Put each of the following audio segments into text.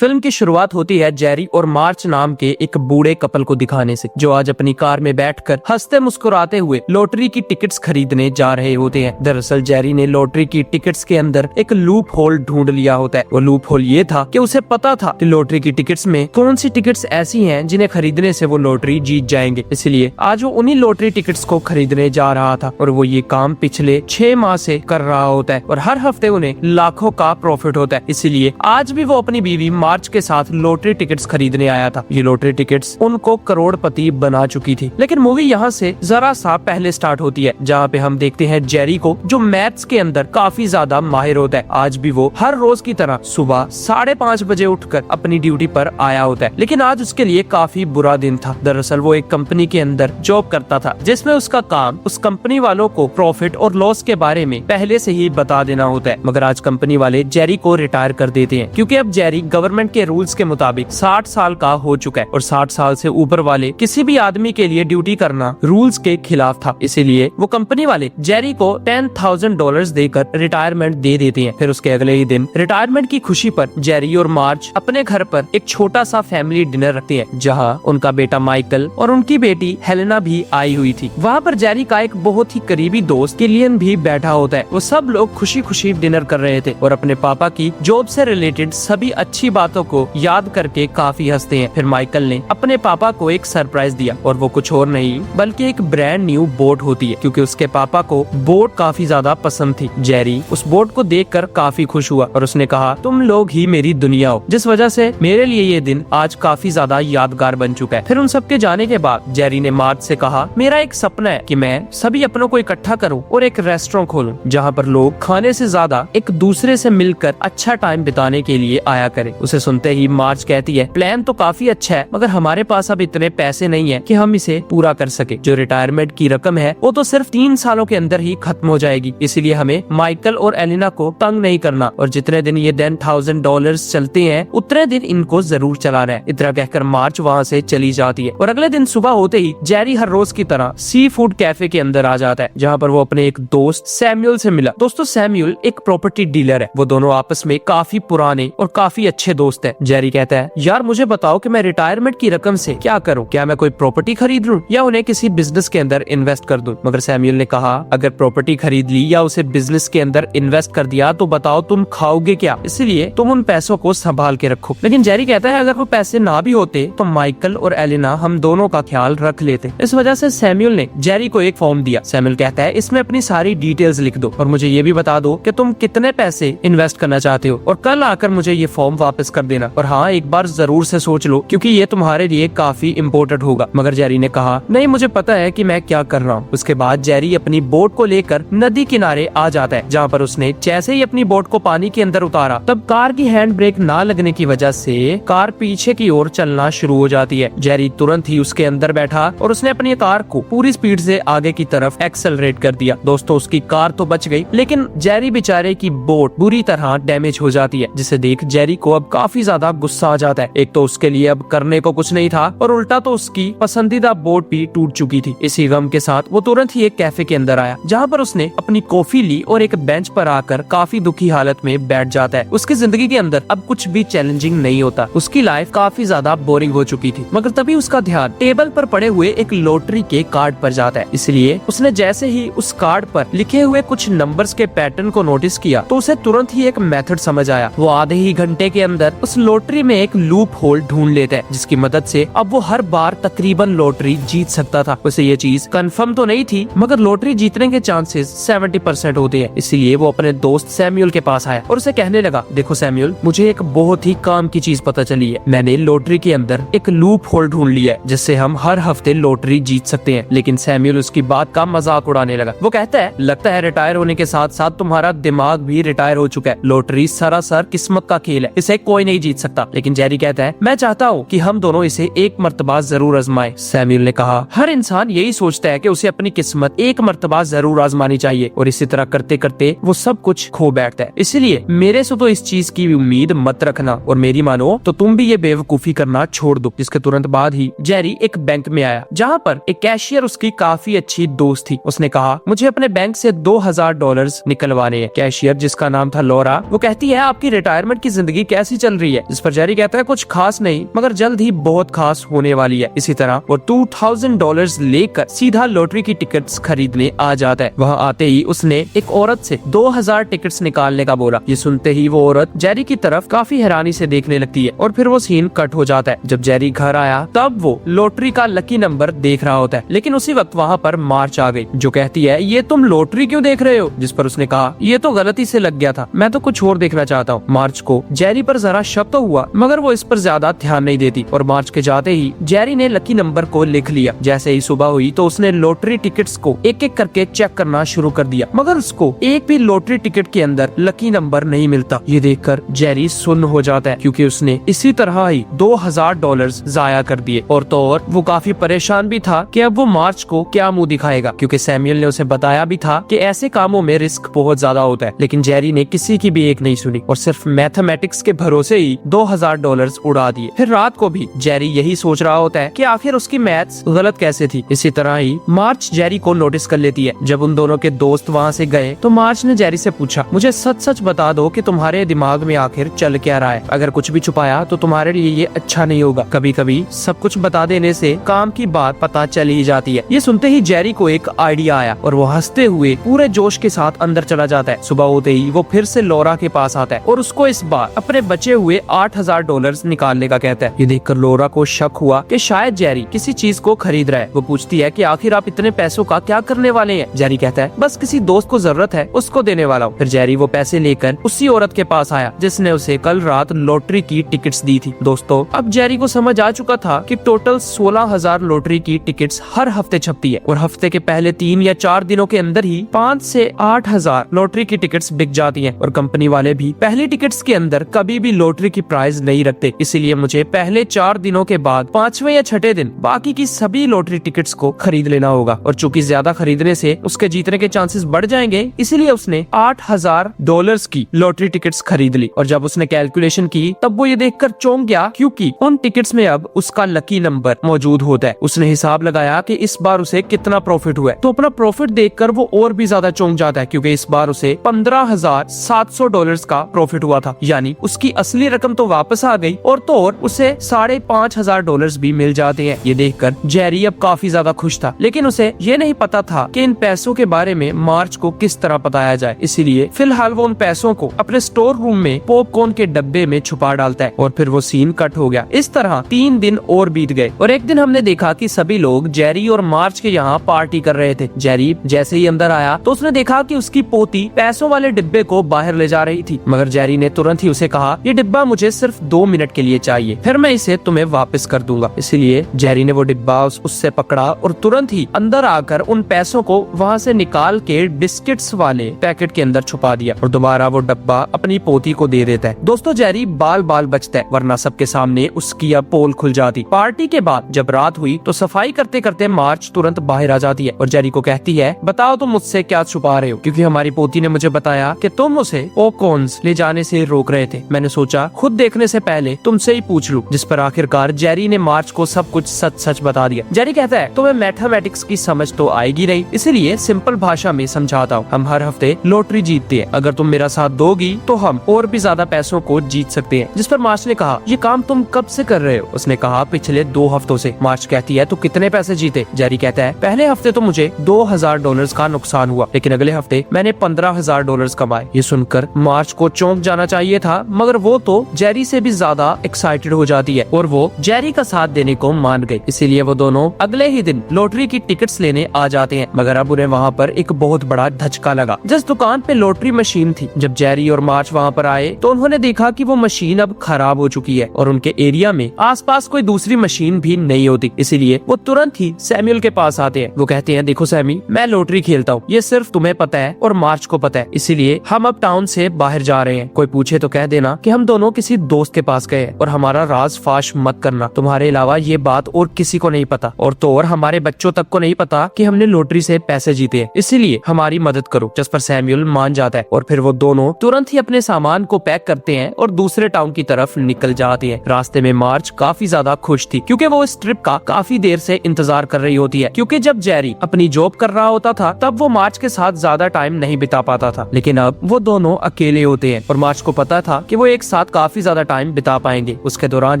Film की शुरुआत होती है जेरी और मार्च नाम के एक बूढ़े कपल को दिखाने से, जो आज अपनी कार में बैठकर हंसते मुस्कुराते हुए लॉटरी की टिकट्स खरीदने जा रहे होते हैं। दरअसल जेरी ने लॉटरी की टिकट्स के अंदर एक लूप होल ढूंढ लिया होता है। वो लूप होल ये था कि उसे पता था कि लॉटरी की टिकट्स में कौन सी टिकट्स ऐसी हैं जिन्हें खरीदने से वो लॉटरी जीत जाएंगे। इसलिए आज वो उन्हीं लॉटरी टिकट्स को खरीदने जा रहा था और वो ये काम पिछले 6 माह से कर रहा होता है और हर हफ्ते उन्हें लाखों का प्रॉफिट होता है। इसीलिए आज भी वो अपनी बीवी मार्च के साथ लॉटरी टिकट्स खरीदने आया था। ये लॉटरी टिकट्स उनको करोड़पति बना चुकी थी। लेकिन मूवी यहाँ से जरा सा पहले स्टार्ट होती है, जहाँ पे हम देखते हैं जेरी को, जो मैथ्स के अंदर काफी ज्यादा माहिर होता है। आज भी वो हर रोज की तरह सुबह 5:30 बजे उठकर अपनी ड्यूटी पर आया होता है, लेकिन आज उसके लिए काफी बुरा दिन था। दरअसल वो एक कंपनी के अंदर जॉब करता था, जिसमें उसका काम उस कंपनी वालों को प्रॉफिट और लॉस के बारे में पहले से ही बता देना होता है। मगर आज कंपनी वाले जेरी को रिटायर कर देते हैं, क्योंकि अब जेरी गवर्नमेंट के रूल्स के मुताबिक 60 साल का हो चुका है और 60 साल से ऊपर वाले किसी भी आदमी के लिए ड्यूटी करना रूल्स के खिलाफ था। इसीलिए वो कंपनी वाले जेरी को $10,000 देकर रिटायरमेंट दे देते हैं। फिर उसके अगले ही दिन रिटायरमेंट की खुशी पर जेरी और मार्च अपने घर पर एक छोटा सा फैमिली डिनर रखते हैं, जहां उनका बेटा माइकल और उनकी बेटी हेलेना भी आई हुई थी। वहाँ पर जेरी का एक बहुत ही करीबी दोस्त किलियन भी बैठा होता है। वो सब लोग खुशी खुशी डिनर कर रहे थे और अपने पापा की जॉब से रिलेटेड सभी अच्छी बातों को याद करके काफी हंसते हैं। फिर माइकल ने अपने पापा को एक सरप्राइज दिया और वो कुछ और नहीं बल्कि एक ब्रांड न्यू बोट होती है, क्योंकि उसके पापा को बोट काफी ज्यादा पसंद थी। जेरी उस बोट को देखकर काफी खुश हुआ और उसने कहा, तुम लोग ही मेरी दुनिया हो, जिस वजह से मेरे लिए ये दिन आज काफी ज्यादा यादगार बन चुका है। फिर उन सबके जाने के बाद जेरी ने मार्च से कहा, मेरा एक सपना है कि मैं सभी अपनों को इकट्ठा करूं और एक रेस्टोरेंट खोलूं, जहां पर लोग खाने से ज्यादा एक दूसरे से मिलकर अच्छा टाइम बिताने के लिए आया करें। उसे सुनते ही मार्च कहती है, प्लान तो काफी अच्छा है, मगर हमारे पास अब इतने पैसे नहीं है कि हम इसे पूरा कर सके। जो रिटायरमेंट की रकम है वो तो सिर्फ 3 सालों के अंदर ही खत्म हो जाएगी, इसीलिए हमें माइकल और एलिना को तंग नहीं करना और जितने दिन ये $10,000 चलते हैं उतने दिन इनको जरूर चलाना है। इतना कहकर मार्च वहाँ से चली जाती है और अगले दिन सुबह होते ही जेरी हर रोज की तरह सी फूड कैफे के अंदर आ जाता है, जहाँ पर वो अपने एक दोस्त सैमुअल से मिला। दोस्तों सैमुअल एक प्रॉपर्टी डीलर है। वो दोनों आपस में काफी पुराने और काफी अच्छे दोस्त है। जेरी कहता है, यार मुझे बताओ कि मैं रिटायरमेंट की रकम से क्या करूं? क्या मैं कोई प्रॉपर्टी खरीद लूं या उन्हें किसी बिजनेस के अंदर इन्वेस्ट कर दूं? मगर सैमुअल ने कहा, अगर प्रॉपर्टी खरीद ली या उसे बिजनेस के अंदर इन्वेस्ट कर दिया तो बताओ तुम खाओगे क्या? इसलिए तुम उन पैसों को संभाल के रखो। लेकिन जेरी कहता है, अगर वो पैसे ना भी होते तो माइकल और एलिना हम दोनों का ख्याल रख लेते। इस वजह से सैमुअल ने जेरी को एक फॉर्म दिया। सैमुअल कहता है, इसमें अपनी सारी डिटेल्स लिख दो और मुझे ये भी बता दो कि तुम कितने पैसे इन्वेस्ट करना चाहते हो और कल आकर मुझे ये फॉर्म वापस कर देना। और हाँ, एक बार जरूर से सोच लो, क्योंकि ये तुम्हारे लिए काफी इम्पोर्टेंट होगा। मगर जेरी ने कहा, नहीं मुझे पता है कि मैं क्या कर रहा हूँ। उसके बाद जेरी अपनी बोट को लेकर नदी किनारे आ जाता है, जहाँ पर उसने जैसे ही अपनी बोट को पानी के अंदर उतारा तब कार की हैंड ब्रेक ना लगने की वजह से कार पीछे की ओर चलना शुरू हो जाती है। जेरी तुरंत ही उसके अंदर बैठा और उसने अपनी कार को पूरी स्पीड से आगे की तरफ एक्सेलरेट कर दिया। दोस्तों उसकी कार तो बच गई, लेकिन जेरी बेचारे की बोट बुरी तरह डैमेज हो जाती है, जिसे देख जेरी को अब काफी ज्यादा गुस्सा आ जाता है। एक तो उसके लिए अब करने को कुछ नहीं था और उल्टा तो उसकी पसंदीदा बोट भी टूट चुकी थी। इसी गम के साथ वो तुरंत ही एक कैफे के अंदर आया, जहाँ पर उसने अपनी कॉफी ली और एक बेंच पर आकर काफी दुखी हालत में बैठ जाता है। उसकी जिंदगी के अंदर अब कुछ भी चैलेंजिंग नहीं होता। उसकी लाइफ काफी ज्यादा बोरिंग हो चुकी थी। मगर तभी उसका ध्यान टेबल पर पड़े हुए एक लॉटरी के कार्ड पर जाता है। इसलिए उसने जैसे ही उस कार्ड पर लिखे हुए कुछ नंबर्स के पैटर्न को नोटिस किया तो उसे तुरंत ही एक मेथड समझ आया। वो आधे ही घंटे के अंदर उस लॉटरी में एक लूप होल ढूंढ लेता है, जिसकी मदद से अब वो हर बार तकरीबन लॉटरी जीत सकता था। उसे ये चीज कंफर्म तो नहीं थी, मगर लॉटरी जीतने के चांसेस 70% होते हैं। इसलिए वो अपने दोस्त सैमुअल के पास आया और उसे कहने लगा, देखो सैमुअल, मुझे एक बहुत ही काम की चीज पता चली है। मैंने लॉटरी के अंदर एक लूप होल ढूंढ लिया है, जिससे हम हर हफ्ते लॉटरी जीत सकते हैं। लेकिन सैमुअल उसकी बात का मजाक उड़ाने लगा। वो कहता है, लगता है रिटायर होने के साथ साथ तुम्हारा दिमाग भी रिटायर हो चुका है। लॉटरी सरासर किस्मत का खेल है, इसे कोई नहीं जीत सकता। लेकिन जेरी कहता है, मैं चाहता हूँ कि हम दोनों इसे एक मर्तबा जरूर आजमाएं। सैमुअल ने कहा, हर इंसान यही सोचता है कि उसे अपनी किस्मत एक मर्तबा जरूर आजमानी चाहिए और इसी तरह करते करते वो सब कुछ खो बैठता है। इसलिए मेरे से तो इस चीज की उम्मीद मत रखना और मेरी मानो तो तुम भी ये बेवकूफी करना छोड़ दो। इसके तुरंत बाद ही जेरी एक बैंक में आया, जहाँ पर एक कैशियर उसकी काफी अच्छी दोस्त थी। उसने कहा, मुझे अपने बैंक से $2,000 निकलवाने हैं। कैशियर, जिसका नाम था लॉरा, वो कहती है, आपकी रिटायरमेंट की जिंदगी कैसी चल चल रही है? जिस पर जेरी कहता है कुछ खास नहीं, मगर जल्द ही बहुत खास होने वाली है। इसी तरह वो $2000 लेकर सीधा लॉटरी की टिकट्स खरीदने आ जाता है। वहाँ आते ही उसने एक औरत से 2000 टिकट्स निकालने का बोला। ये सुनते ही वो औरत जेरी की तरफ काफी हैरानी से देखने लगती है और फिर वो सीन कट हो जाता है। जब जेरी घर आया तब वो लॉटरी का लकी नंबर देख रहा होता है, लेकिन उसी वक्त वहाँ पर मार्च आ गई जो कहती है ये तुम लॉटरी क्यों देख रहे हो? जिस पर उसने कहा ये तो गलती से लग गया था, मैं तो कुछ और देखना चाहता हूँ। मार्च को जेरी पर जरा शक तो हुआ, मगर वो इस पर ज्यादा ध्यान नहीं देती और मार्च के जाते ही जेरी ने लकी नंबर को लिख लिया। जैसे ही सुबह हुई तो उसने लॉटरी टिकट्स को एक एक करके चेक करना शुरू कर दिया, मगर उसको एक भी लॉटरी टिकट के अंदर लकी नंबर नहीं मिलता। ये देखकर जेरी सुन्न हो जाता है क्योंकि उसने इसी तरह ही $2000 जाया कर दिए। और तो और वो काफी परेशान भी था कि अब वो मार्च को क्या मुंह दिखाएगा, क्योंकि सैमुअल ने उसे बताया भी था कि ऐसे कामों में रिस्क बहुत ज्यादा होता है। लेकिन जेरी ने किसी की भी एक नहीं सुनी और सिर्फ मैथमेटिक्स के भरोसे ही $2000 उड़ा दिए। फिर रात को भी जेरी यही सोच रहा होता है कि आखिर उसकी मैथ्स गलत कैसे थी। इसी तरह ही मार्च जेरी को नोटिस कर लेती है। जब उन दोनों के दोस्त वहाँ से गए तो मार्च ने जेरी से पूछा, मुझे सच सच बता दो कि तुम्हारे दिमाग में आखिर चल क्या रहा है? अगर कुछ भी छुपाया तो तुम्हारे लिए ये अच्छा नहीं होगा। कभी कभी सब कुछ बता देने से काम की बात पता चल ही जाती है। ये सुनते ही जेरी को एक आइडिया आया और वो हंसते हुए पूरे जोश के साथ अंदर चला जाता है। सुबह होते ही वो फिर से लौरा के पास आता है और उसको इस बार अपने बचे हुए $8000 निकालने का कहता है। ये देखकर लौरा को शक हुआ कि शायद जेरी किसी चीज को खरीद रहा है। वो पूछती है कि आखिर आप इतने पैसों का क्या करने वाले हैं? जेरी कहता है बस किसी दोस्त को जरूरत है, उसको देने वाला हूँ। फिर जेरी वो पैसे लेकर उसी औरत के पास आया जिसने उसे कल रात लॉटरी की टिकट्स दी थी। दोस्तों अब जेरी को समझ आ चुका था कि टोटल 16000 लॉटरी की टिकट्स हर हफ्ते छपती है और हफ्ते के पहले 3 या 4 दिनों के अंदर ही 5 से 8000 लॉटरी की टिकट्स बिक जाती हैं। और कंपनी वाले भी पहली टिकट्स के अंदर कभी भी लॉटरी की प्राइस नहीं रखते, इसीलिए मुझे पहले 4 दिनों के बाद 5वें या 6ठे दिन बाकी की सभी लॉटरी टिकट्स को खरीद लेना होगा। और चूंकि ज्यादा खरीदने से उसके जीतने के चांसेस बढ़ जाएंगे, इसीलिए उसने $8000 की लॉटरी टिकट्स खरीद ली। और जब उसने कैलकुलेशन की तब वो ये देखकर चौंक गया क्योंकि उन टिकट्स में अब उसका लकी नंबर मौजूद होता है। उसने हिसाब लगाया कि इस बार उसे कितना प्रॉफिट हुआ है, तो अपना प्रॉफिट देखकर वो और भी ज्यादा चौंक जाता है क्योंकि इस बार उसे $15700 का प्रॉफिट हुआ था। यानी उसकी असली रकम तो वापस आ गई और तो और उसे $5500 भी मिल जाते हैं। ये देखकर जेरी अब काफी ज्यादा खुश था, लेकिन उसे ये नहीं पता था कि इन पैसों के बारे में मार्च को किस तरह बताया जाए। इसीलिए फिलहाल वो उन पैसों को अपने स्टोर रूम में पॉपकॉर्न के डब्बे में छुपा डालता है और फिर वो सीन कट हो गया। इस तरह 3 दिन और बीत गए और एक दिन हमने देखा कि सभी लोग जेरी और मार्च के यहाँ पार्टी कर रहे थे। जेरी जैसे ही अंदर आया तो उसने देखा कि उसकी पोती पैसों वाले डिब्बे को बाहर ले जा रही थी, मगर जेरी ने तुरंत ही उसे कहा ये डिब्बा मुझे सिर्फ 2 मिनट के लिए चाहिए, फिर मैं इसे तुम्हें वापस कर दूंगा। इसलिए जेरी ने वो डिब्बा उससे पकड़ा और तुरंत ही अंदर आकर उन पैसों को वहाँ से निकाल के बिस्किट्स वाले पैकेट के अंदर छुपा दिया और दोबारा वो डब्बा अपनी पोती को दे देता है। दोस्तों जेरी बाल बाल बचता है, वरना सबके सामने उसकी अब पोल खुल जाती। पार्टी के बाद जब रात हुई तो सफाई करते करते मार्च तुरंत बाहर आ जाती है और जेरी को कहती है बताओ तुम मुझसे क्या छुपा रहे हो, क्योंकि हमारी पोती ने मुझे बताया कि तुम उसे पॉपकॉर्न्स ले जाने से रोक रहे थे। मैंने सोचा खुद देखने से पहले तुमसे ही पूछ लूं। जिस पर आखिरकार जेरी ने मार्च को सब कुछ सच सच बता दिया। जेरी कहता है तुम्हें मैथमेटिक्स की समझ तो आएगी नहीं, इसलिए सिंपल भाषा में समझाता हूँ। हम हर हफ्ते लॉटरी जीतते हैं, अगर तुम मेरा साथ दोगी तो हम और भी ज्यादा पैसों को जीत सकते हैं। जिस पर मार्च ने कहा ये काम तुम कब से कर रहे हो? उसने कहा पिछले 2 हफ्तों से। मार्च कहती है तो कितने पैसे जीते? जेरी कहता है पहले हफ्ते तो मुझे $2000 का नुकसान हुआ, लेकिन अगले हफ्ते मैंने $15000 कमाए। ये सुनकर मार्च को चौंक जाना चाहिए था, मगर वो तो जेरी से भी ज्यादा एक्साइटेड हो जाती है और वो जेरी का साथ देने को मान गई। इसीलिए वो दोनों अगले ही दिन लॉटरी की टिकट्स लेने आ जाते हैं, मगर अब उन्हें वहाँ पर एक बहुत बड़ा धचका लगा। जिस दुकान पे लॉटरी मशीन थी, जब जेरी और मार्च वहाँ पर आए तो उन्होंने देखा कि वो मशीन अब खराब हो चुकी है और उनके एरिया में आसपास कोई दूसरी मशीन भी नहीं होती। इसीलिए वो तुरंत ही सैमुअल के पास आते हैं। वो कहते हैं देखो सैमी, मैं लॉटरी खेलता हूँ, ये सिर्फ तुम्हें पता है और मार्च को पता है, इसीलिए हम अब टाउन से बाहर जा रहे हैं। कोई पूछे तो कह देना कि हम दोनों किसी दोस्त के पास गए और हमारा राज फाश मत करना। तुम्हारे अलावा ये बात और किसी को नहीं पता और तो और हमारे बच्चों तक को नहीं पता कि हमने लॉटरी से पैसे जीते हैं, इसीलिए हमारी मदद करो। जिस पर सैमुअल मान जाता है और फिर वो दोनों तुरंत ही अपने सामान को पैक करते हैं और दूसरे टाउन की तरफ निकल जाते हैं। रास्ते में मार्च काफी ज्यादा खुश थी क्योंकि वो इस ट्रिप का काफी देर से इंतजार कर रही होती है, क्योंकि जब जेरी अपनी जॉब कर रहा होता था तब वो मार्च के साथ ज्यादा टाइम नहीं बिता पाता था, लेकिन अब वो दोनों अकेले होते हैं और मार्च को पता था कि वो एक साल साथ काफी ज्यादा टाइम बिता पाएंगे। उसके दौरान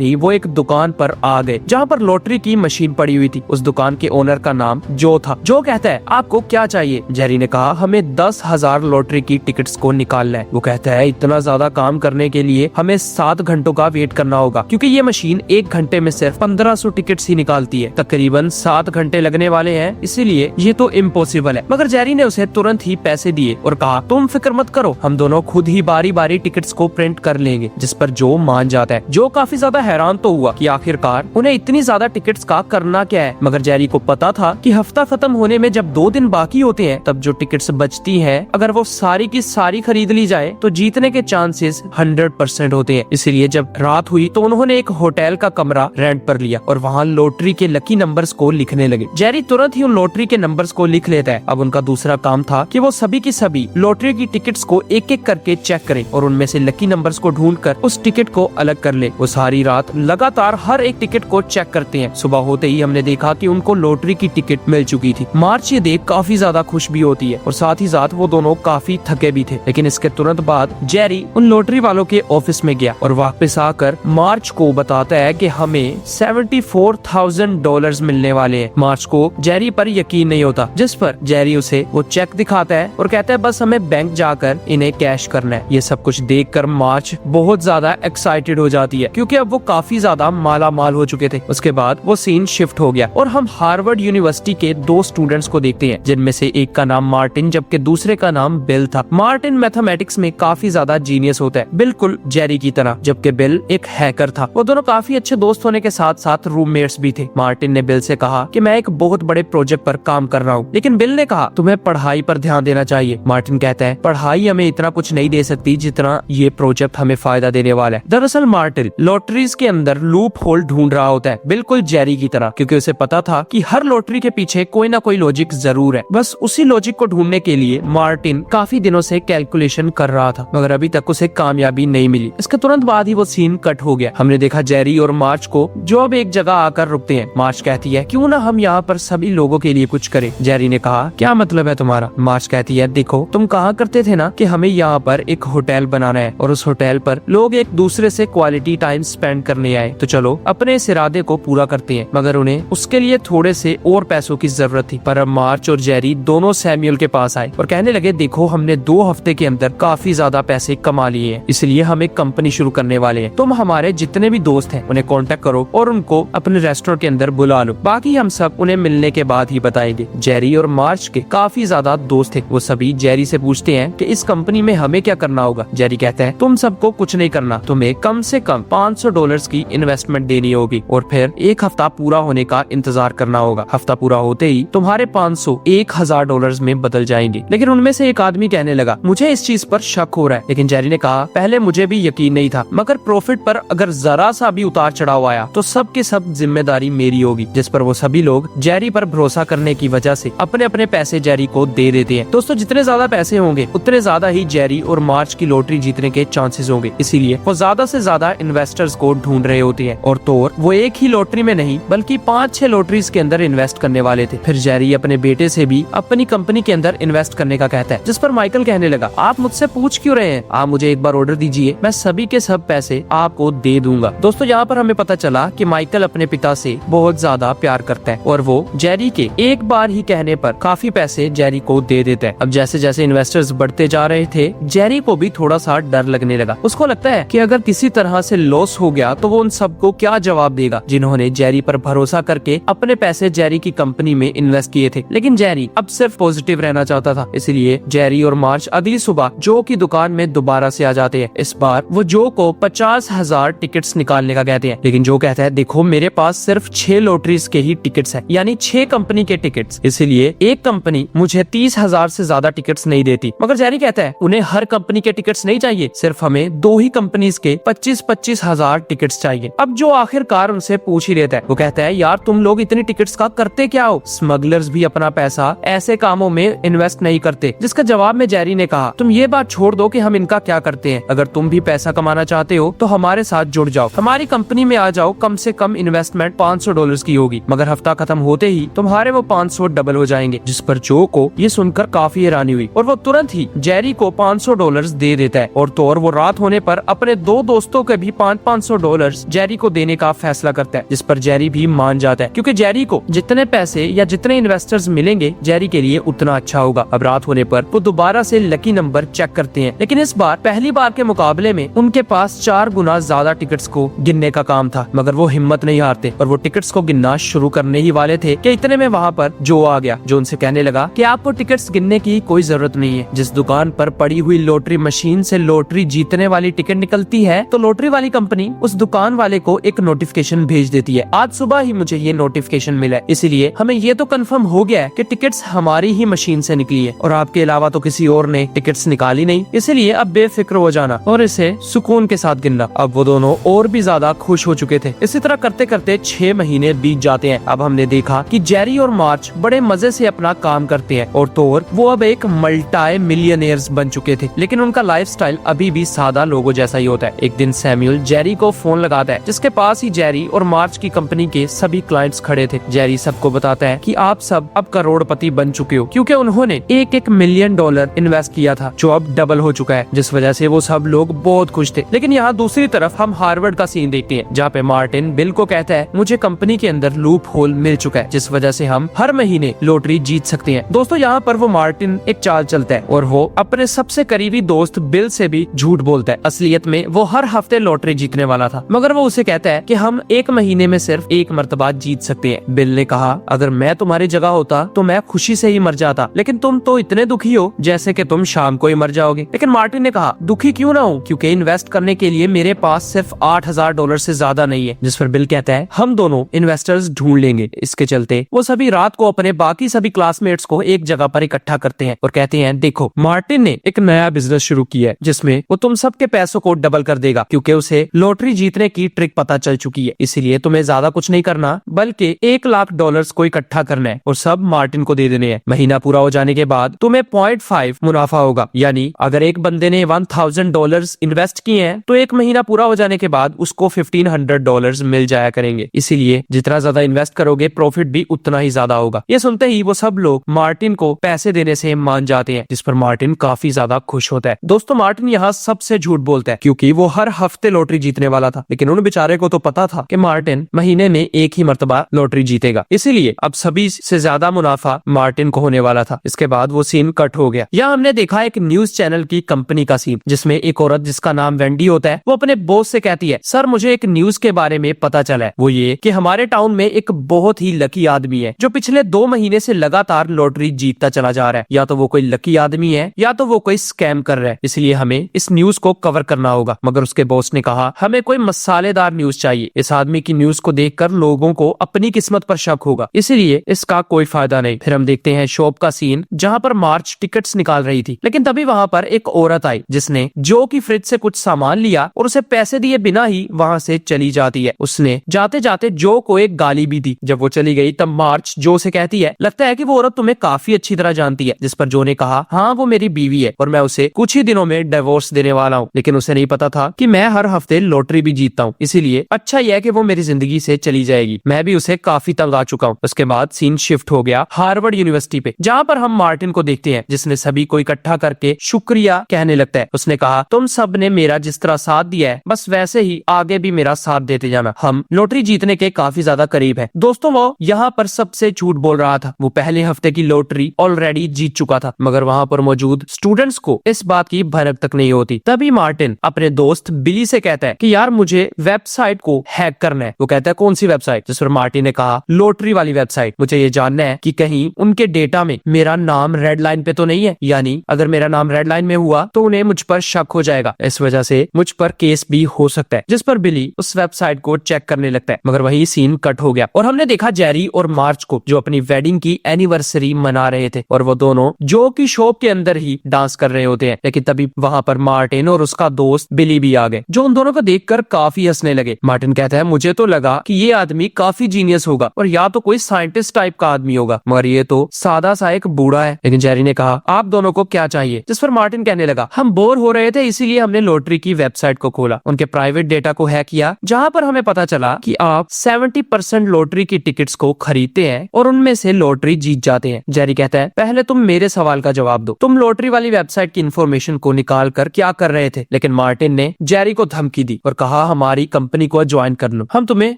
ही वो एक दुकान पर आ गए जहाँ पर लॉटरी की मशीन पड़ी हुई थी। उस दुकान के ओनर का नाम जो था। जो कहता है आपको क्या चाहिए? जेरी ने कहा हमें 10,000 लॉटरी की टिकट्स को निकालना है। वो कहता है इतना ज्यादा काम करने के लिए हमें 7 घंटों का वेट करना होगा, क्योंकि ये मशीन 1 घंटे में सिर्फ 1500 टिकट्स ही निकालती है। तकरीबन 7 घंटे लगने वाले हैं, इसीलिए ये तो इम्पॉसिबल है। मगर जेरी ने उसे तुरंत ही पैसे दिए और कहा तुम फिक्र मत करो, हम दोनों खुद ही बारी बारी टिकट्स को प्रिंट कर लेंगे। जिस पर जो मान जाता है। जो काफी ज्यादा हैरान तो हुआ कि आखिरकार उन्हें इतनी ज्यादा टिकट्स का करना क्या है। मगर जेरी को पता था कि हफ्ता खत्म होने में जब 2 दिन बाकी होते हैं तब जो टिकट्स बचती हैं, अगर वो सारी की सारी खरीद ली जाए तो जीतने के चांसेस 100% होते हैं। इसीलिए जब रात हुई तो उन्होंने एक होटल का कमरा रेंट पर लिया और वहाँ लॉटरी के लकी नंबर्स को लिखने लगे। जेरी तुरंत ही उन लॉटरी के नंबर्स को लिख लेता है। अब उनका दूसरा काम था कि वो सभी की सभी लॉटरी की टिकट्स को एक एक करके चेक करें और उनमें से लकी नंबर्स को ढूंढकर उस टिकट को अलग कर ले। वो सारी रात लगातार हर एक टिकट को चेक करते हैं। सुबह होते ही हमने देखा कि उनको लॉटरी की टिकट मिल चुकी थी। मार्च ये देख काफी ज्यादा खुश भी होती है और साथ ही साथ वो दोनों काफी थके भी थे। लेकिन इसके तुरंत बाद जेरी उन लॉटरी वालों के ऑफिस में गया और वापस आकर मार्च को बताता है कि हमें $74,000 मिलने वाले हैं। मार्च को जेरी पर यकीन नहीं होता, जिस पर जेरी उसे वो चेक दिखाता है और कहता है बस हमें बैंक जाकर इन्हें कैश करना है। ये सब कुछ देखकर मार्च बहुत ज्यादा एक्साइटेड हो जाती है, क्योंकि अब वो काफी ज्यादा माला माल हो चुके थे। उसके बाद वो सीन शिफ्ट हो गया और हम हार्वर्ड यूनिवर्सिटी के 2 स्टूडेंट्स को देखते हैं, जिनमें से एक का नाम मार्टिन जबकि दूसरे का नाम बिल था। मार्टिन मैथमेटिक्स में काफी ज्यादा जीनियस होता है, बिल्कुल जेरी की तरह, जबकि बिल एक हैकर था। वो दोनों काफी अच्छे दोस्त होने के साथ साथ रूममेट्स भी थे। मार्टिन ने बिल से कहा कि मैं एक बहुत बड़े प्रोजेक्ट पर काम कर रहा हूँ, लेकिन बिल ने कहा तुम्हें पढ़ाई पर ध्यान देना चाहिए। मार्टिन कहता है पढ़ाई हमें इतना कुछ नहीं दे सकती जितना ये प्रोजेक्ट हमें फायदा देने वाला है। दरअसल मार्टिन लॉटरीज के अंदर लूप होल ढूंढ रहा होता है, बिल्कुल जेरी की तरह, क्योंकि उसे पता था कि हर लॉटरी के पीछे कोई ना कोई लॉजिक जरूर है। बस उसी लॉजिक को ढूंढने के लिए मार्टिन काफी दिनों से कैलकुलेशन कर रहा था, मगर अभी तक उसे कामयाबी नहीं मिली। इसके तुरंत बाद ही वो सीन कट हो गया। हमने देखा जेरी और मार्च को जो अब एक जगह आकर रुकते हैं। मार्च कहती है क्यों ना हम यहाँ पर सभी लोगों के लिए कुछ करें। जेरी ने कहा क्या मतलब है तुम्हारा? मार्च कहती है देखो तुम कहा करते थे ना कि हमें यहाँ पर एक होटल बनाना है और उस होटल पर लोग एक दूसरे से क्वालिटी टाइम स्पेंड करने आए, तो चलो अपने इस इरादे को पूरा करते हैं। मगर उन्हें उसके लिए थोड़े से और पैसों की जरूरत थी। पर अब मार्च और जेरी दोनों सैमुअल के पास आए और कहने लगे देखो हमने 2 हफ्ते के अंदर काफी ज्यादा पैसे कमा लिए हैं, इसलिए हम एक कंपनी शुरू करने वाले हैं। तुम हमारे जितने भी दोस्त हैं उन्हें कांटेक्ट करो और उनको अपने रेस्टोरेंट के अंदर बुला लो, बाकी हम सब उन्हें मिलने के बाद ही बताएंगे। जेरी और मार्च के काफी ज्यादा दोस्त थे। वो सभी जेरी से पूछते हैं कि इस कंपनी में हमें क्या करना होगा। जेरी कहता है तुम सबको कुछ नहीं करना, तुम्हें कम से कम $500 की इन्वेस्टमेंट देनी होगी और फिर 1 हफ्ता पूरा होने का इंतजार करना होगा। हफ्ता पूरा होते ही तुम्हारे 500 $1,000 में बदल जाएंगे। लेकिन उनमें से एक आदमी कहने लगा मुझे इस चीज पर शक हो रहा है। लेकिन जेरी ने कहा पहले मुझे भी यकीन नहीं था, मगर प्रॉफिट पर अगर जरा सा भी उतार चढ़ाव आया तो सब की सब जिम्मेदारी मेरी होगी। जिस पर वो सभी लोग जेरी पर भरोसा करने की वजह से अपने अपने पैसे जेरी को दे देते हैं। दोस्तों जितने ज्यादा पैसे होंगे उतने ज्यादा ही जेरी और मार्च की लॉटरी जीतने के चांसेस होंगे, इसीलिए वो ज्यादा से ज्यादा इन्वेस्टर्स को ढूंढ रहे होते हैं। और तो वो एक ही लॉटरी में नहीं बल्कि 5-6 लॉटरीज के अंदर इन्वेस्ट करने वाले थे। फिर जेरी अपने बेटे से भी अपनी कंपनी के अंदर इन्वेस्ट करने का कहता है, जिस पर माइकल कहने लगा आप मुझसे पूछ क्यों रहे हैं, आप मुझे एक बार ऑर्डर दीजिए, मैं सभी के सब पैसे आपको दे दूंगा। दोस्तों यहाँ पर हमें पता चला कि माइकल अपने पिता से बहुत ज्यादा प्यार करता है और वो जेरी के एक बार ही कहने पर काफी पैसे जेरी को दे देता है। अब जैसे जैसे इन्वेस्टर्स बढ़ते जा रहे थे जेरी को भी थोड़ा सा डर लगने लगा। उसको लगता है कि अगर किसी तरह से लॉस हो गया तो वो उन सबको क्या जवाब देगा जिन्होंने जेरी पर भरोसा करके अपने पैसे जेरी की कंपनी में इन्वेस्ट किए थे। लेकिन जेरी अब सिर्फ पॉजिटिव रहना चाहता था, इसलिए जेरी और मार्च अगली सुबह जो की दुकान में दोबारा से आ जाते हैं। इस बार वो जो को 50,000 टिकट्स निकालने का कहते हैं, लेकिन जो कहता है देखो मेरे पास सिर्फ 6 लॉटरीज के ही टिकट्स हैं, यानी 6 कंपनी के टिकट्स, इसलिए एक कंपनी मुझे 30,000 से ज्यादा टिकट्स नहीं देती। मगर जेरी कहता है उन्हें हर कंपनी के टिकट्स नहीं चाहिए, सिर्फ हमें 2 ही कंपनीज के 25,000 टिकट्स चाहिए। अब जो आखिरकार उनसे पूछ ही लेता है, वो कहता है यार तुम लोग इतनी टिकट्स का करते क्या हो, स्मगलर्स भी अपना पैसा ऐसे कामों में इन्वेस्ट नहीं करते। जिसका जवाब में जेरी ने कहा तुम ये बात छोड़ दो कि हम इनका क्या करते हैं, अगर तुम भी पैसा कमाना चाहते हो तो हमारे साथ जुड़ जाओ, हमारी कंपनी में आ जाओ, कम से कम इन्वेस्टमेंट $500 की होगी, मगर हफ्ता खत्म होते ही तुम्हारे वो 500 डबल हो जाएंगे। जिस पर जो को ये सुनकर काफी हैरानी हुई और वो तुरंत ही जेरी को $500 दे देता है और तो और वो रात होने पर अपने दो दोस्तों के भी $500 जेरी को देने का फैसला करता है, जिस पर जेरी भी मान जाता है क्योंकि जेरी को जितने पैसे या जितने इन्वेस्टर्स मिलेंगे जेरी के लिए उतना अच्छा होगा। अब रात होने पर वो दोबारा से लकी नंबर चेक करते हैं, लेकिन इस बार पहली बार के मुकाबले में उनके पास 4 गुना ज्यादा टिकट्स को गिनने का काम था, मगर वो हिम्मत नहीं हारते और वो टिकट्स को गिनना शुरू करने ही वाले थे कि इतने में वहाँ पर जो आ गया, जो उनसे कहने लगा कि आपको टिकट्स गिनने की कोई जरूरत नहीं है। जिस दुकान पर पड़ी हुई लॉटरी मशीन से लॉटरी जीतने वाली टिकट निकलती है तो लॉटरी वाली कंपनी उस दुकान वाले को एक नोटिफिकेशन भेज देती है, आज सुबह ही मुझे ये नोटिफिकेशन मिला है, इसीलिए हमें ये तो कंफर्म हो गया है कि टिकट्स हमारी ही मशीन से निकली है और आपके अलावा तो किसी और ने टिकट्स निकाली नहीं, इसलिए अब बेफिक्र हो जाना और इसे सुकून के साथ गिनना। अब वो दोनों और भी ज्यादा खुश हो चुके थे। इसी तरह करते करते 6 महीने बीत जाते हैं। अब हमने देखा कि जेरी और मार्च बड़े मजे से अपना काम करते हैं और तोर वो अब एक मल्टी मिलियनियर्स बन चुके थे, लेकिन उनका लाइफस्टाइल अभी भी सादा लोगों जैसा ही होता है। एक दिन सैमुअल जेरी को फोन लगाता है, जिसके पास ही जेरी और मार्च की कंपनी के सभी क्लाइंट्स खड़े थे। जेरी सबको बताता है कि आप सब अब करोड़पति बन चुके हो क्योंकि उन्होंने $1 मिलियन इन्वेस्ट किया था, जो अब डबल हो चुका है, जिस वजह से वो सब लोग बहुत खुश थे। लेकिन यहाँ दूसरी तरफ हम हार्वर्ड का सीन देखते हैं, जहाँ पे मार्टिन बिल को कहता है मुझे कंपनी के अंदर लूप होल मिल चुका है, जिस वजह से हम हर महीने लॉटरी जीत सकते हैं। दोस्तों यहाँ पर वो मार्टिन एक चाल चलता है और वो अपने सबसे करीबी दोस्त बिल से भी झूठ बोलता है। असलियत में वो हर हफ्ते लॉटरी जीतने वाला था, मगर वो उसे कहता है कि हम 1 महीने में सिर्फ 1 मर्तबा जीत सकते हैं। बिल ने कहा अगर मैं तुम्हारी जगह होता तो मैं खुशी से ही मर जाता, लेकिन तुम तो इतने दुखी हो जैसे कि तुम शाम को ही मर जाओगे। लेकिन मार्टिन ने कहा दुखी क्यों ना हो, क्योंकि इन्वेस्ट करने के लिए मेरे पास सिर्फ $8,000 से ज्यादा नहीं है। जिस पर बिल कहता है हम दोनों इन्वेस्टर्स ढूंढ लेंगे। इसके चलते वो सभी रात को अपने बाकी सभी क्लासमेट्स को एक जगह पर इकट्ठा करते हैं और कहते हैं देखो मार्टिन ने एक नया बिजनेस शुरू किया है जिसमें वो तुम सबके पैसों को डबल कर देगा, क्योंकि उसे लॉटरी जीतने की ट्रिक पता चल चुकी है। इसीलिए तुम्हें ज्यादा कुछ नहीं करना बल्कि $1,00,000 को इकट्ठा करना है और सब मार्टिन को दे देने हैं। महीना पूरा हो जाने के बाद तुम्हें 0.5 मुनाफा होगा, यानी अगर एक बंदे ने $1,000 इन्वेस्ट किए हैं तो एक महीना पूरा हो जाने के बाद उसको $1,500 मिल जाया करेंगे। इसीलिए जितना ज्यादा इन्वेस्ट करोगे प्रॉफिट भी उतना ही ज्यादा होगा। ये सुनते ही वो सब लोग मार्टिन को पैसे देने से मान जाते हैं, जिस पर मार्टिन काफी ज्यादा खुश होता है। दोस्तों मार्टिन यहाँ सबसे झूठ बोलता है क्योंकि वो हर हफ्ते लॉटरी जीतने वाला था, लेकिन उन बेचारे को तो पता था कि मार्टिन महीने में एक ही मर्तबा लॉटरी जीतेगा, इसीलिए अब सभी से ज्यादा मुनाफा मार्टिन को होने वाला था। इसके बाद वो सीन कट हो गया। यहाँ हमने देखा एक न्यूज चैनल की कंपनी का सीन, जिसमें एक औरत जिसका नाम वेंडी होता है वो अपने बॉस से कहती है सर मुझे एक न्यूज के बारे में पता चला है, वो ये कि हमारे टाउन में एक बहुत ही लकी आदमी है जो पिछले 2 महीने से लगातार लॉटरी जीतता चला जा रहा है। या तो वो कोई लकी आदमी है या तो वो कोई स्कैम कर रहा है, इसलिए हमें इस न्यूज को कवर करना होगा। मगर उसके बॉस ने कहा हमें कोई मसालेदार न्यूज चाहिए, इस आदमी की न्यूज को देखकर लोगों को अपनी किस्मत पर शक होगा, इसलिए इसका कोई फायदा नहीं। फिर हम देखते हैं शॉप का सीन जहाँ पर मार्च टिकट्स निकाल रही थी, लेकिन तभी वहाँ पर एक औरत आई जिसने जो की फ्रिज से कुछ सामान लिया और उसे पैसे दिए बिना ही वहाँ से चली जाती है। उसने जाते जाते जो को एक गाली भी दी। जब वो चली गई तब मार्च जो से कहती है लगता है कि वो औरत तुम्हें काफी अच्छी तरह जानती है, जिस पर जो ने कहा हाँ वो मेरी बीवी है और मैं उसे कुछ ही दिनों में डिवोर्स देने वाला हूँ। लेकिन उसे नहीं पता था कि मैं हर हफ्ते लॉटरी भी जीतता हूँ, इसीलिए अच्छा यह है कि वो मेरी जिंदगी से चली जाएगी, मैं भी उसे काफी तंग आ चुका हूँ। उसके बाद सीन शिफ्ट हो गया हार्वर्ड यूनिवर्सिटी पे, जहाँ पर हम मार्टिन को देखते हैं जिसने सभी को इकट्ठा करके शुक्रिया कहने लगता है। उसने कहा तुम सब ने मेरा जिस तरह साथ दिया है बस वैसे ही आगे भी मेरा साथ देते जाना, हम लॉटरी जीतने के काफी ज्यादा करीब है। दोस्तों वो यहाँ पर सबसे झूठ बोल रहा था, वो पहले हफ्ते की लॉटरी ऑलरेडी जीत चुका था, मगर वहाँ पर मौजूद स्टूडेंट्स को इस बात की भनक तक नहीं होती। तभी मार्टिन अपने दोस्त बिली से कहता है कि यार मुझे वेबसाइट को हैक करना है। वो कहता है कौन सी वेबसाइट? जिस पर मार्टिन ने कहा लॉटरी वाली वेबसाइट, मुझे ये जानना है कि कहीं उनके डेटा में मेरा नाम रेड लाइन पे तो नहीं है, यानी अगर मेरा नाम रेड लाइन में हुआ तो उन्हें मुझ पर शक हो जाएगा, इस वजह से मुझ पर केस भी हो सकता है। जिस पर बिली उस वेबसाइट को चेक करने लगता है, मगर वही सीन कट हो गया और हमने देखा जेरी और मार्च को जो अपनी वेडिंग की एनिवर्सरी मना रहे थे और वो दोनों जो की शॉप के अंदर ही डांस कर रहे होते हैं। लेकिन तभी वहाँ पर मार्टिन और उसका दोस्त बिली भी आ गए, जो उन दोनों को देखकर काफी हंसने लगे। मार्टिन कहता है मुझे तो लगा कि ये आदमी काफी जीनियस होगा और या तो कोई साइंटिस्ट टाइप का आदमी होगा, मगर ये तो सादा सा एक बूढ़ा है। लेकिन जेरी ने कहा आप दोनों को क्या चाहिए? जिस पर मार्टिन कहने लगा हम बोर हो रहे थे इसीलिए हमने लॉटरी की वेबसाइट को खोला, उनके प्राइवेट डेटा को हैक किया, जहाँ पर हमें पता चला कि आप 70% लॉटरी की टिकट्स को खरीदते हैं और उनमें से लॉटरी जीत जाते हैं। जेरी कहता है पहले तुम मेरे सवाल का जवाब दो, तुम लॉटरी वाली वेबसाइट की इंफॉर्मेशन को निकाल कर क्या कर रहे थे? लेकिन मार्टिन ने जेरी को धमकी दी और कहा हमारी कंपनी को ज्वाइन कर लो, हम तुम्हें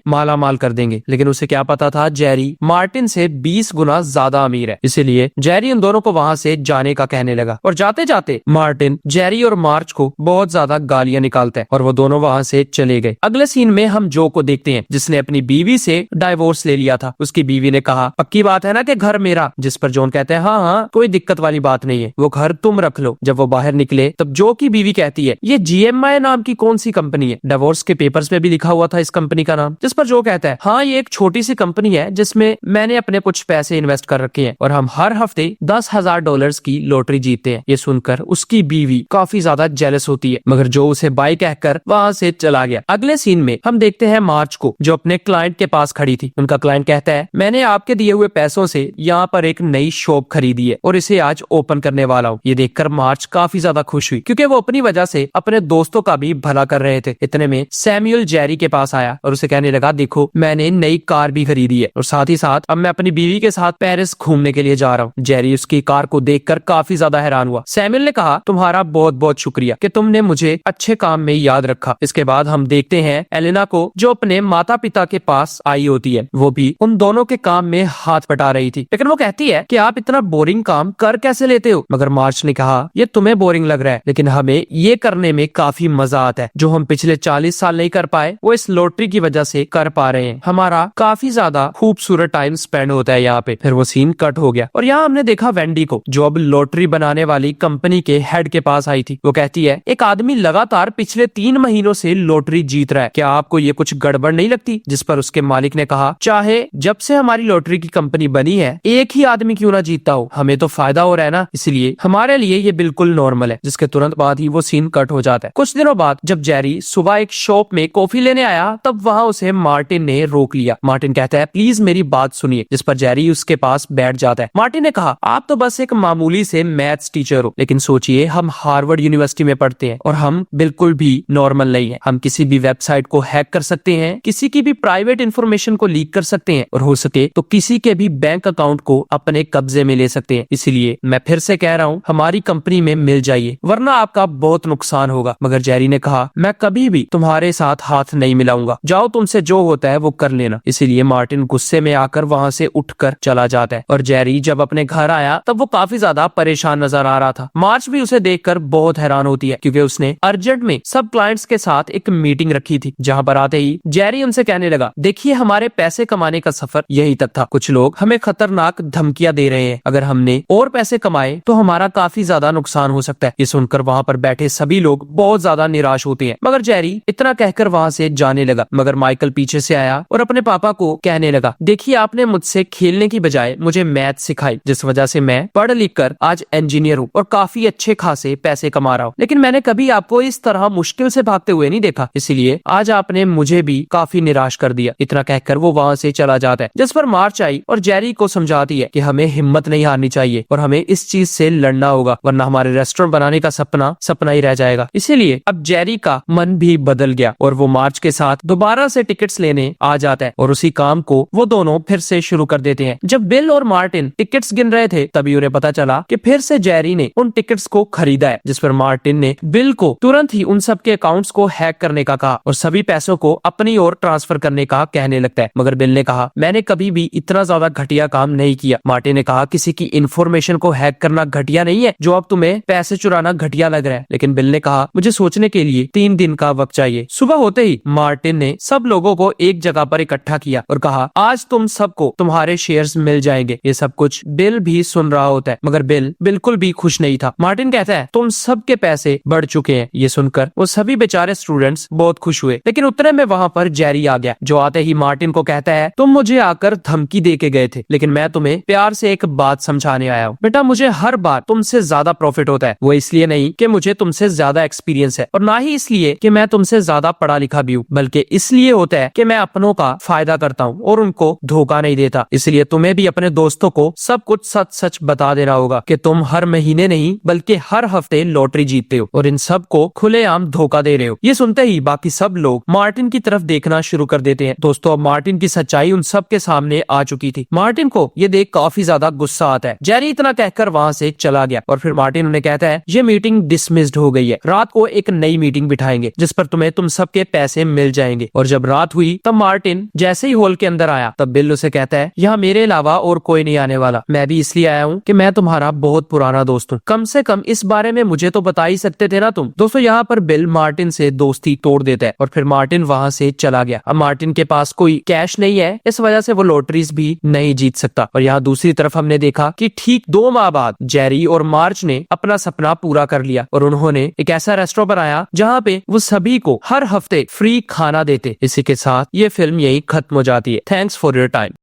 माला माल कर देंगे। लेकिन उसे क्या पता था जेरी मार्टिन से 20 गुना ज्यादा अमीर है, इसीलिए जेरी उन दोनों को वहाँ से जाने का कहने लगा। और जाते जाते मार्टिन जेरी और मार्च को बहुत ज्यादा गालियां निकालता है और वो दोनों वहाँ से चले गए। अगले सीन में हम जो को देखते हैं जिसने अपनी बीवी से डाइवोर्स ले लिया था। उसकी बीवी ने कहा पक्की बात है ना कि घर मेरा, जिस पर जॉन कहते हैं हाँ हाँ कोई दिक्कत वाली बात नहीं है, वो घर तुम रख लो। जब वो बाहर निकले तब जो की बीवी कहती है ये GMI नाम की कौन सी कंपनी है? डिवोर्स के पेपर्स पे भी लिखा हुआ था इस कंपनी का नाम। जिस पर जो कहता है हाँ ये एक छोटी सी कंपनी है जिसमें मैंने अपने कुछ पैसे इन्वेस्ट कर रखे हैं और हम हर हफ्ते $10,000 की लॉटरी जीतते हैं। ये सुनकर उसकी बीवी काफी ज्यादा जेलस होती है, मगर जो उसे बाय कहकर वहाँ से चला गया। अगले सीन में हम देखते हैं मार्च को जो अपने क्लाइंट के पास खड़ी थी। उनका क्लाइंट कहता है मैंने आपके दिए हुए पैसों से यहाँ पर एक नई शॉप खरीदी है और इसे आज ओपन करने वाला हूँ। ये देखकर मार्च काफी ज्यादा खुश हुई क्योंकि वो अपनी वजह से अपने दोस्तों का भी भला कर रहे थे। इतने में सैमुअल जेरी के पास आया और उसे कहने लगा देखो मैंने नई कार भी खरीदी है और साथ ही साथ अब मैं अपनी बीवी के साथ पेरिस घूमने के लिए जा रहा हूँ। जेरी उसकी कार को देखकर काफी ज्यादा हैरान हुआ। सैमुअल ने कहा तुम्हारा बहुत बहुत शुक्रिया कि तुमने मुझे अच्छे काम में याद रखा। इसके बाद हम देखते हैं एलेना को जो अपने माता पिता के पास आई होती है। वो भी उन दोनों के काम में हाथ बटा रही थी, लेकिन वो कहती है कि आप इतना बोरिंग काम कर कैसे लेते हो? मगर मार्च ने कहा ये तुम्हें बोरिंग लग रहा है लेकिन हमें ये करने में काफी मजा आता है। जो हम पिछले 40 साल नहीं कर पाए वो इस लॉटरी की वजह से कर पा रहे हैं। हमारा काफी ज्यादा खूबसूरत टाइम स्पेंड होता है यहाँ पे। फिर वो सीन कट हो गया और यहाँ हमने देखा वेंडी को जो अब लॉटरी बनाने वाली कंपनी के हेड के पास आई थी। वो कहती है एक आदमी लगातार पिछले 3 महीनों से लॉटरी जीत रहा है, क्या आपको ये कुछ गड़बड़ नहीं लगती? जिस पर उसके मालिक ने कहा चाहे जब से हमारी लॉटरी की कंपनी बनी है एक ही आदमी क्यों ना जीतता हो, हमें तो फायदा हो रहा है ना, इसलिए हमारे लिए ये बिल्कुल नॉर्मल है। जिसके तुरंत बाद ही वो सीन कट हो जाता है। कुछ दिनों बाद जब जेरी सुबह एक शॉप में कॉफी लेने आया तब वहाँ उसे मार्टिन ने रोक लिया। मार्टिन कहता है प्लीज मेरी बात सुनिए, जिस पर जेरी उसके पास बैठ जाता है। मार्टिन ने कहा आप तो बस एक मामूली से मैथ्स टीचर हो, लेकिन सोचिए हम हार्वर्ड यूनिवर्सिटी में पढ़ते हैं और हम बिल्कुल भी नॉर्मल नहीं है। हम किसी भी वेबसाइट को हैक कर सकते हैं, किसी की भी प्राइवेट इंफॉर्मेशन को लीक कर सकते हैं और हो सके तो किसी के भी बैंक अकाउंट को अपने कब्जे में ले सकते हैं। इसलिए मैं फिर से कह रहा हूँ हमारी कंपनी में मिल जाइए वरना आपका बहुत नुकसान होगा। मगर जेरी ने कहा मैं कभी भी तुम्हारे साथ हाथ नहीं मिलाऊंगा, जाओ तुमसे जो होता है वो कर लेना। इसीलिए मार्टिन गुस्से में आकर वहाँ से उठकर चला जाता है और जेरी जब अपने घर आया तब वो काफी ज्यादा परेशान नजर आ रहा था। मार्च भी उसे देखकर बहुत हैरान होती है क्योंकि उसने अर्जेंट में सब क्लाइंट्स के साथ एक मीटिंग रखी थी। जहाँ पर आते ही जेरी उनसे कहने लगा देखिए हमारे पैसे कमाने का सफर यही तक था, कुछ लोग हमें खतरनाक धमकियां दे रहे हैं, अगर हमने और पैसे कमाए तो हमारा काफी ज्यादा नुकसान हो सकता है। ये सुनकर वहाँ पर बैठे सभी लोग बहुत ज्यादा निराश होते हैं। मगर जेरी इतना कहकर वहाँ से जाने लगा। मगर माइकल पीछे से आया और अपने पापा को कहने लगा देखिए आपने मुझसे खेलने की बजाय मुझे मैथ सिखाई, जिस वजह से मैं पढ़ लिख कर आज इंजीनियर हूँ और काफी अच्छे खासे पैसे कमा रहा हूँ, लेकिन मैंने कभी आपको इस तरह मुश्किल से भागते हुए नहीं देखा, इसीलिए आज आपने मुझे भी काफी निराश कर दिया। इतना कहकर वो वहाँ से चला जाता है। जिस पर मार्च आई और जेरी को समझाती है कि हमें हिम्मत नहीं हारनी चाहिए और हमें इस चीज से लड़ना होगा वरना हमारे रेस्टोरेंट बनाने का सपना सपना ही रह जाएगा। इसीलिए अब जेरी का मन भी बदल गया और वो मार्च के साथ दोबारा से टिकट्स लेने आ जाता है और उसी काम को वो दोनों फिर से शुरू कर देते हैं। जब बिल और मार्टिन टिकट्स गिन रहे थे तभी उन्हें पता चला कि फिर से जेरी ने उन टिकट्स को खरीदा है। जिस पर मार्टिन ने बिल को तुरंत ही उन सबके अकाउंट्स को हैक करने का कहा और सभी पैसों को अपनी ओर ट्रांसफर करने का कहने लगता है। मगर बिल ने कहा मैंने कभी भी इतना ज्यादा घटिया काम नहीं किया। मार्टिन ने कहा किसी की इन्फॉर्मेशन को हैक करना घटिया नहीं है, जो अब तुम्हें पैसे चुराना घटिया लग रहा है। लेकिन बिल ने कहा मुझे सोचने के लिए 3 दिन का वक्त चाहिए। सुबह होते ही मार्टिन ने सब लोगों को एक जगह पर इकट्ठा किया और कहा आज तुम सबको तुम्हारे शेयर्स मिल जाएंगे। ये सब कुछ बिल भी सुन रहा होता है मगर बिल बिल्कुल भी खुश नहीं था। मार्टिन कहता है तुम सबके पैसे बढ़ चुके हैं। ये सुनकर वो सभी बेचारे स्टूडेंट्स बहुत खुश हुए, लेकिन उतने में वहाँ पर जेरी आ गया जो आते ही मार्टिन को कहता है तुम मुझे आकर धमकी दे के गए थे, लेकिन मैं तुम्हें प्यार से एक बात समझाने आया हूँ। बेटा मुझे हर बार तुमसे ज्यादा प्रॉफिट होता है, वो इसलिए नहीं कि मुझे तुमसे ज्यादा एक्सपीरियंस है और ना ही इसलिए कि मैं तुमसे ज्यादा पढ़ा लिखा भी हूँ, बल्कि इसलिए होता है कि मैं अपनों का फायदा करता हूँ और उनको धोखा नहीं देता। इसलिए तुम्हें भी अपने दोस्तों को सब कुछ सच सच बता देना होगा कि तुम हर महीने नहीं बल्कि हर हफ्ते लॉटरी जीतते हो और इन सब को खुलेआम धोखा दे रहे हो। ये सुनते ही बाकी सब लोग मार्टिन की तरफ देखना शुरू कर देते हैं। दोस्तों अब मार्टिन की सच्चाई उन सब के सामने आ चुकी थी। मार्टिन को ये देख काफी ज्यादा गुस्सा आता है। जेरी इतना कहकर वहाँ से चला गया और फिर मार्टिन उन्हें कहता है ये मीटिंग डिसमिस्ड हो गई है रात को एक नई मीटिंग बिठाएंगे जिस पर तुम्हें तुम सबके पैसे मिल जाएंगे। और जब रात हुई तब मार्टिन जैसे ही हॉल के अंदर आया तब बिल उसे कहता है, यहाँ मेरे अलावा और कोई नहीं आने वाला। मैं भी इसलिए आया हूँ कि मैं तुम्हारा बहुत पुराना दोस्त हूँ, कम से कम इस बारे में मुझे तो बता ही सकते थे ना तुम। दोस्तों यहाँ पर बिल मार्टिन से दोस्ती तोड़ देता है और फिर मार्टिन वहाँ से चला गया। अब मार्टिन के पास कोई कैश नहीं है, इस वजह से वो लॉटरीज भी नहीं जीत सकता। और यहाँ दूसरी तरफ हमने देखा कि ठीक 2 माह बाद जेरी और मार्च ने अपना सपना पूरा कर लिया और उन्होंने एक ऐसा रेस्टोरेंट बनाया जहाँ पे वो सभी को हर हफ्ते फ्री खाना देते। इसी के साथ ये फिल्म यही खत्म हो जाती है। Thanks for your time.